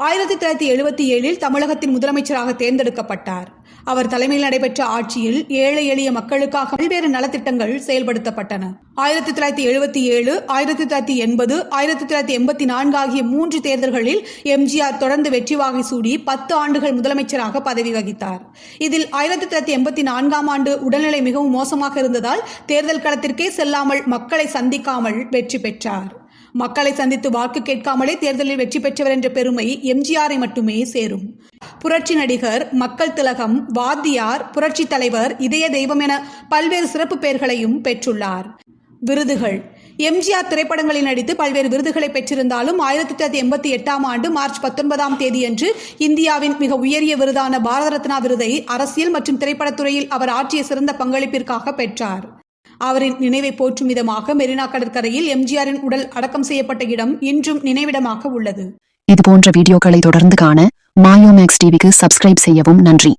1977 தமிழகத்தின் முதலமைச்சராக தேர்ந்தெடுக்கப்பட்டார். அவர் தலைமையில் நடைபெற்ற ஆட்சியில் ஏழை எளிய மக்களுக்காக பல்வேறு நலத்திட்டங்கள் செயல்படுத்தப்பட்டன. 1977, 1980, 1984 ஆகிய 3 தேர்தல்களில் எம்ஜிஆர் தொடர்ந்து வெற்றி வாகை சூடி 10 ஆண்டுகள் முதலமைச்சராக பதவி வகித்தார். இதில் 1984ஆம் ஆண்டு உடல்நிலை மிகவும் மோசமாக இருந்ததால் தேர்தல் களத்திற்கே செல்லாமல் மக்களை சந்திக்காமல் வெற்றி பெற்றார். மக்களை சந்தித்து வாக்கு கேட்காமலே தேர்தலில் வெற்றி பெற்றவர் என்ற பெருமை எம்ஜிஆரை மட்டுமே சேரும். புரட்சி நடிகர், மக்கள் திலகம், வாத்தியார், புரட்சி தலைவர், இதய தெய்வம் என பல்வேறு சிறப்பு பெயர்களையும் பெற்றுள்ளார். விருதுகள்: எம்ஜிஆர் திரைப்படங்களில் நடித்து பல்வேறு விருதுகளை பெற்றிருந்தாலும் 1988ஆம் ஆண்டு மார்ச் 19ஆம் தேதியன்று இந்தியாவின் மிக உயரிய விருதான பாரத ரத்னா விருதை அரசியல் மற்றும் திரைப்படத்துறையில் அவர் ஆற்றிய சிறந்த பங்களிப்பிற்காக பெற்றார். அவரின் நினைவை போற்றும் விதமாக மெரினா கடற்கரையில் எம்ஜிஆரின் உடல் அடக்கம் செய்யப்பட்ட இடம் இன்றும் நினைவிடமாக உள்ளது. இதுபோன்ற வீடியோக்களை தொடர்ந்து காண மாயோ மேக்ஸ் டிவிக்கு சப்ஸ்கிரைப் செய்யவும். நன்றி.